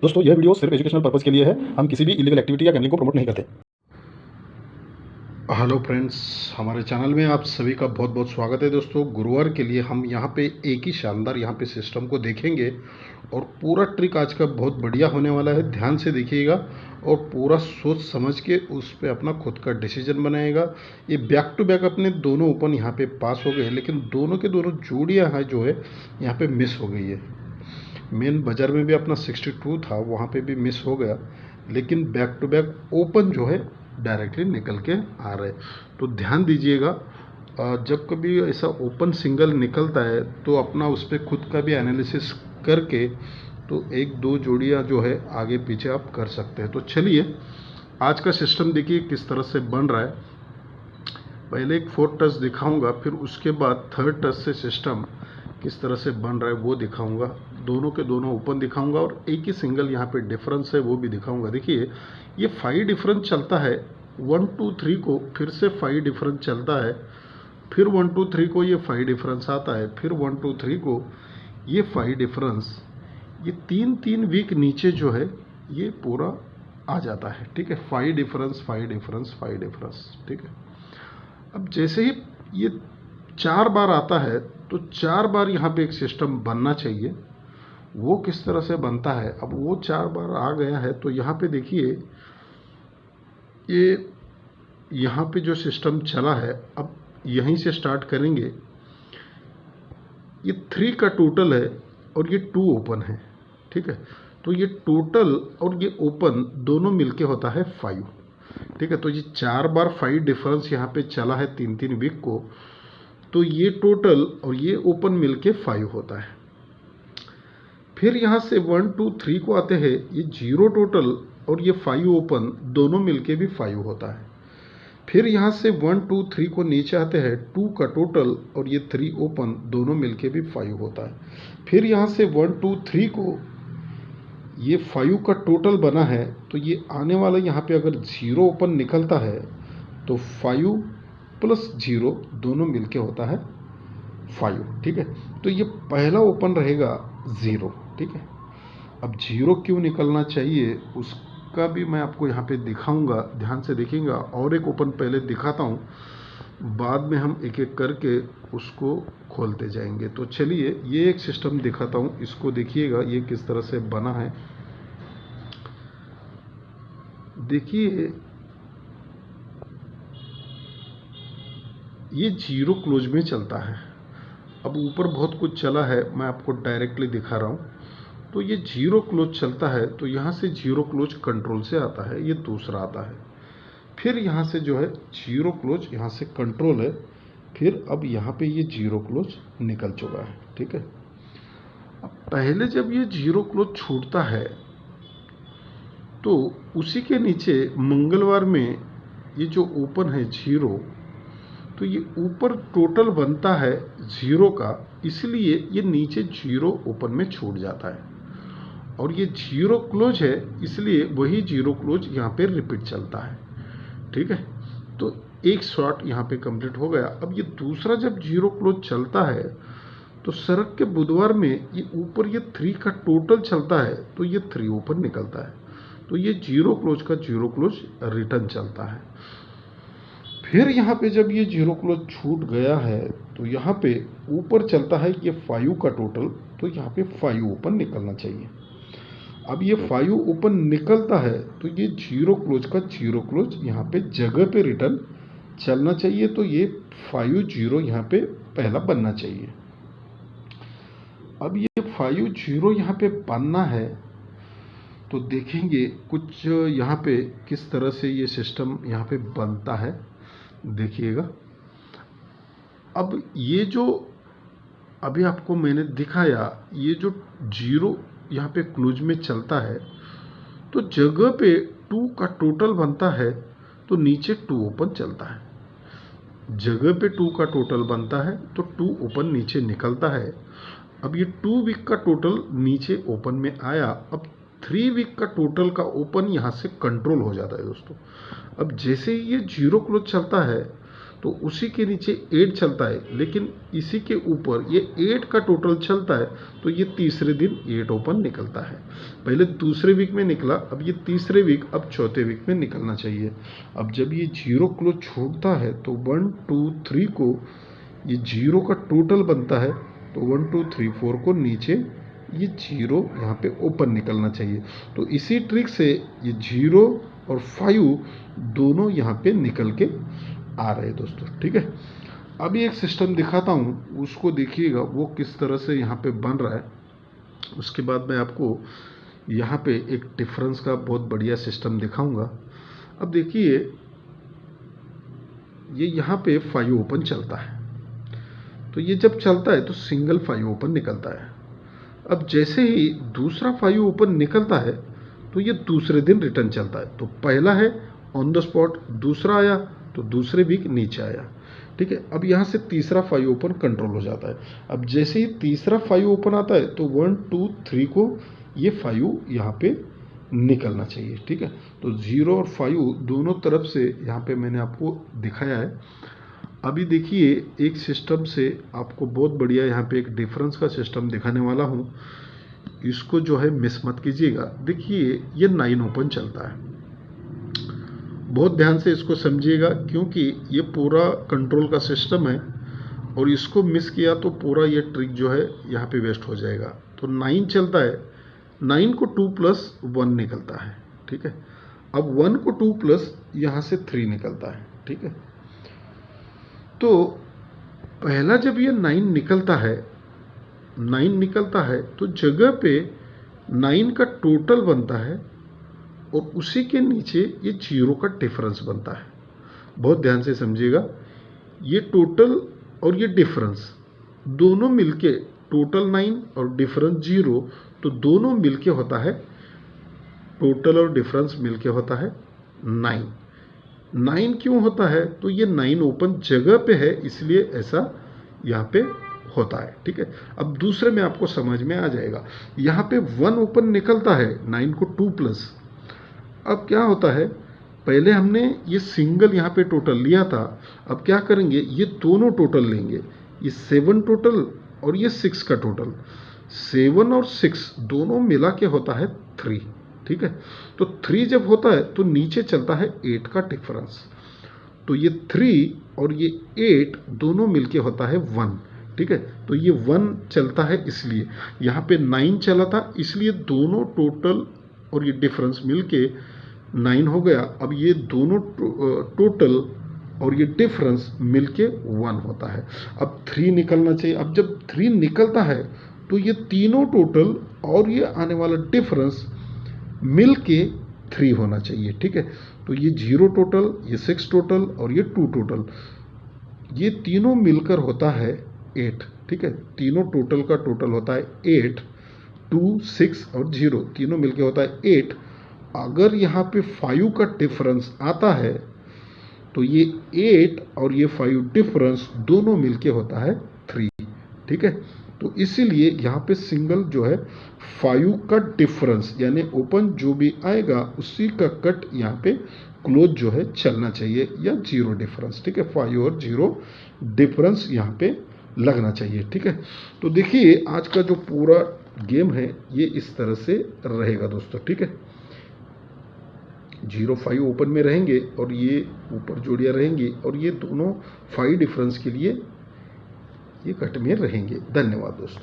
दोस्तों यह वीडियो सिर्फ एजुकेशनल पर्पज़ के लिए है। हम किसी भी इलीगल एक्टिविटी या गैम्बलिंग को प्रमोट नहीं करते। हेलो फ्रेंड्स, हमारे चैनल में आप सभी का बहुत बहुत स्वागत है। दोस्तों, गुरुवार के लिए हम यहाँ पे एक ही शानदार यहाँ पे सिस्टम को देखेंगे और पूरा ट्रिक आज का बहुत बढ़िया होने वाला है। ध्यान से देखिएगा और पूरा सोच समझ के उस पर अपना खुद का डिसीजन बनाएगा। ये बैक टू बैक अपने दोनों ओपन यहाँ पे पास हो गए, लेकिन दोनों के दोनों जोड़ियाँ हैं जो है यहाँ पे मिस हो गई है। मेन बाजार में भी अपना 62 था, वहाँ पे भी मिस हो गया, लेकिन बैक टू बैक ओपन जो है डायरेक्टली निकल के आ रहे। तो ध्यान दीजिएगा, जब कभी ऐसा ओपन सिंगल निकलता है तो अपना उस पर खुद का भी एनालिसिस करके तो एक दो जोड़ियाँ जो है आगे पीछे आप कर सकते हैं। तो चलिए आज का सिस्टम देखिए किस तरह से बन रहा है। पहले एक 4 टच दिखाऊंगा, फिर उसके बाद 3rd टच से सिस्टम किस तरह से बन रहा है वो दिखाऊंगा। दोनों के दोनों ओपन दिखाऊंगा और एक ही सिंगल यहाँ पे डिफरेंस है वो भी दिखाऊंगा। देखिए ये 5 डिफरेंस चलता है, 1 2 3 को फिर से 5 डिफरेंस चलता है, फिर 1 2 3 को ये 5 डिफरेंस आता है, फिर 1 2 3 को ये 5 डिफरेंस, ये 3 वीक नीचे जो है ये पूरा आ जाता है। ठीक है, 5 डिफरेंस 5 डिफरेंस 5 डिफरेंस। ठीक है, अब जैसे ही ये 4 बार आता है तो 4 बार यहाँ पे एक सिस्टम बनना चाहिए। वो किस तरह से बनता है, अब वो 4 बार आ गया है तो यहाँ पे देखिए ये यहाँ पे जो सिस्टम चला है, अब यहीं से स्टार्ट करेंगे। ये 3 का टोटल है और ये 2 ओपन है। ठीक है, तो ये टोटल और ये ओपन दोनों मिलके होता है 5। ठीक है, तो ये 4 बार 5 डिफरेंस यहाँ पे चला है 3 वीक को, तो ये टोटल और ये ओपन मिलके 5 होता है। फिर यहाँ से 1 2 3 को आते हैं, ये 0 टोटल और ये 5 ओपन दोनों मिलके भी 5 होता है। फिर यहाँ से 1 2 3 को नीचे आते हैं, 2 का टोटल और ये 3 ओपन दोनों मिलके भी 5 होता है। फिर यहाँ से 1 2 3 को ये 5 का टोटल बना है, तो ये आने वाला यहाँ पे अगर 0 ओपन निकलता है तो 5 प्लस 0 दोनों मिलके होता है 5। ठीक है, तो ये पहला ओपन रहेगा 0। ठीक है, अब 0 क्यों निकलना चाहिए उसका भी मैं आपको यहाँ पे दिखाऊंगा, ध्यान से देखिएगा। और एक ओपन पहले दिखाता हूँ, बाद में हम एक एक करके उसको खोलते जाएंगे। तो चलिए ये एक सिस्टम दिखाता हूँ, इसको देखिएगा ये किस तरह से बना है। देखिए ये 0 क्लोज में चलता है। अब ऊपर बहुत कुछ चला है, मैं आपको डायरेक्टली दिखा रहा हूँ। तो ये 0 क्लोज चलता है, तो यहाँ से 0 क्लोज कंट्रोल से आता है, ये दूसरा आता है। फिर यहाँ से जो है 0 क्लोज यहाँ से कंट्रोल है, फिर अब यहाँ पे ये 0 क्लोज निकल चुका है। ठीक है, अब पहले जब ये 0 क्लोज छूटता है तो उसी के नीचे मंगलवार में ये जो ओपन है 0, तो ये ऊपर टोटल बनता है 0 का, इसलिए ये नीचे 0 ओपन में छूट जाता है। और ये 0 क्लोज है, इसलिए वही 0 क्लोज यहाँ पे रिपीट चलता है। ठीक है, तो एक शॉट यहाँ पे कंप्लीट हो गया। अब ये दूसरा जब 0 क्लोज चलता है तो सरक के बुधवार में ये ऊपर ये 3 का टोटल चलता है, तो ये 3 ओपन निकलता है, तो ये 0 क्लोज का 0 क्लोज रिटर्न चलता है। फिर यहाँ पे जब ये 0 क्लोज छूट गया है तो यहाँ पे ऊपर चलता है ये 5 का टोटल, तो यहाँ पे 5 ओपन निकलना चाहिए। अब ये 5 ओपन निकलता है तो ये 0 क्लोज का 0 क्लोज यहाँ पे जगह पे रिटर्न चलना चाहिए, तो ये 5 0 यहाँ पे पहला बनना चाहिए। अब ये 5 0 यहाँ पे बनना है, तो देखेंगे कुछ यहाँ पे किस तरह से ये सिस्टम यहाँ पे बनता है, देखिएगा। अब ये जो अभी आपको मैंने दिखाया, ये जो 0 यहाँ पे क्लोज में चलता है तो जगह पे 2 का टोटल बनता है, तो नीचे 2 ओपन चलता है। जगह पे 2 का टोटल बनता है तो 2 ओपन नीचे निकलता है। अब ये 2 वीक का टोटल नीचे ओपन में आया, अब 3 वीक का टोटल का ओपन यहाँ से कंट्रोल हो जाता है दोस्तों। अब जैसे ही ये 0 क्लोज चलता है तो उसी के नीचे 8 चलता है, लेकिन इसी के ऊपर ये 8 का टोटल चलता है, तो ये तीसरे दिन 8 ओपन निकलता है। पहले दूसरे वीक में निकला, अब ये तीसरे वीक, अब चौथे वीक में निकलना चाहिए। अब जब ये जीरो क्लोज छोड़ता है तो 1 2 3 को ये जीरो का टोटल बनता है, तो 1 2 3 4 को नीचे ये जीरो यहाँ पे ओपन निकलना चाहिए। तो इसी ट्रिक से ये 0 और 5 दोनों यहाँ पे निकल के आ रहे हैं दोस्तों, ठीक है। अभी एक सिस्टम दिखाता हूँ, उसको देखिएगा वो किस तरह से यहाँ पे बन रहा है। उसके बाद मैं आपको यहाँ पे एक डिफरेंस का बहुत बढ़िया सिस्टम दिखाऊंगा। अब देखिए ये यहाँ पे 5 ओपन चलता है, तो ये जब चलता है तो सिंगल 5 ओपन निकलता है। अब जैसे ही दूसरा 5 ओपन निकलता है तो ये दूसरे दिन रिटर्न चलता है। तो पहला है ऑन द स्पॉट, दूसरा आया तो दूसरे वीक नीचे आया, ठीक है। अब यहाँ से तीसरा 5 ओपन कंट्रोल हो जाता है। अब जैसे ही तीसरा 5 ओपन आता है तो 1 2 3 को ये 5 यहाँ पे निकलना चाहिए, ठीक है। तो 0 और 5 दोनों तरफ से यहाँ पे मैंने आपको दिखाया है। अभी देखिए एक सिस्टम से आपको बहुत बढ़िया यहाँ पे एक डिफरेंस का सिस्टम दिखाने वाला हूँ, इसको जो है मिस मत कीजिएगा। देखिए ये 9 ओपन चलता है, बहुत ध्यान से इसको समझिएगा क्योंकि ये पूरा कंट्रोल का सिस्टम है और इसको मिस किया तो पूरा ये ट्रिक जो है यहाँ पे वेस्ट हो जाएगा। तो 9 चलता है, 9 को 2 प्लस 1 निकलता है, ठीक है। अब 1 को 2 प्लस यहाँ से 3 निकलता है, ठीक है। तो पहला जब ये 9 निकलता है तो जगह पे 9 का टोटल बनता है और उसी के नीचे ये 0 का डिफरेंस बनता है। बहुत ध्यान से समझिएगा, ये टोटल और ये डिफरेंस दोनों मिलके टोटल 9 और डिफरेंस 0, तो दोनों मिलके होता है, टोटल और डिफरेंस मिलके होता है 9। 9 क्यों होता है? तो ये 9 ओपन जगह पे है इसलिए ऐसा यहाँ पे होता है, ठीक है। अब दूसरे में आपको समझ में आ जाएगा। यहाँ पे 1 ओपन निकलता है 9 को 2 प्लस। अब क्या होता है, पहले हमने ये सिंगल यहाँ पे टोटल लिया था, अब क्या करेंगे ये दोनों टोटल लेंगे, ये 7 टोटल और ये 6 का टोटल। 7 और 6 दोनों मिला के होता है 3, ठीक है। तो 3 जब होता है तो नीचे चलता है 8 का डिफरेंस, तो ये 3 और ये 8 दोनों मिलके होता है 1, ठीक है। तो ये 1 चलता है, इसलिए यहाँ पे 9 चला था, इसलिए दोनों टोटल और ये डिफरेंस मिलके 9 हो गया। अब ये दोनों टोटल और ये डिफरेंस मिलके 1 होता है। अब 3 निकलना चाहिए। अब जब 3 निकलता है तो ये तीनों टोटल और ये आने वाला डिफरेंस मिल के 3 होना चाहिए, ठीक है। तो ये 0 टोटल, ये 6 टोटल और ये 2 टोटल, ये तीनों मिलकर होता है 8, ठीक है। तीनों टोटल का टोटल होता है 8, 2 6 और 0 तीनों मिलके होता है 8। अगर यहाँ पे 5 का डिफरेंस आता है तो ये 8 और ये 5 डिफरेंस दोनों मिलके होता है 3, ठीक है। तो इसीलिए यहाँ पे सिंगल जो है 5 का डिफरेंस यानी ओपन जो भी आएगा उसी का कट यहाँ पे क्लोज जो है चलना चाहिए, या 0 डिफरेंस, ठीक है। 5 और 0 डिफरेंस यहाँ पे लगना चाहिए, ठीक है। तो देखिए आज का जो पूरा गेम है ये इस तरह से रहेगा दोस्तों, ठीक है। 0 5 ओपन में रहेंगे और ये ऊपर जोड़ियाँ रहेंगी और ये दोनों 5 डिफरेंस के लिए ये कट में रहेंगे। धन्यवाद दोस्तों।